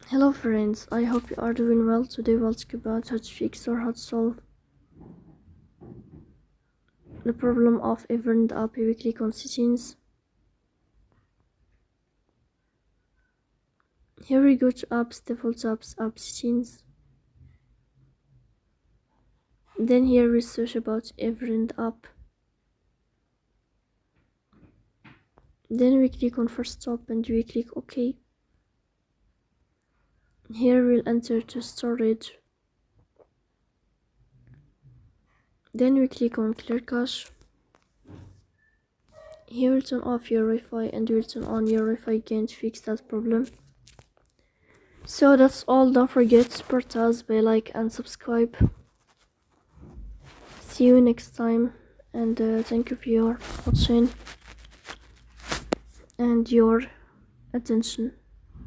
Hello friends, I hope you are doing well. Today we'll talk about how to fix or how to solve the problem of Everand app weekly settings. Here we go to apps, default apps, app settings. Then here we search about Everand app. Then we click on first stop and we click OK. Here we'll enter to storage. Then we click on clear cache. Here we'll turn off your Wi-Fi and we'll turn on your Wi-Fi again to fix that problem. So that's all. Don't forget to support us by like and subscribe. See you next time, and thank you for your watching and your attention.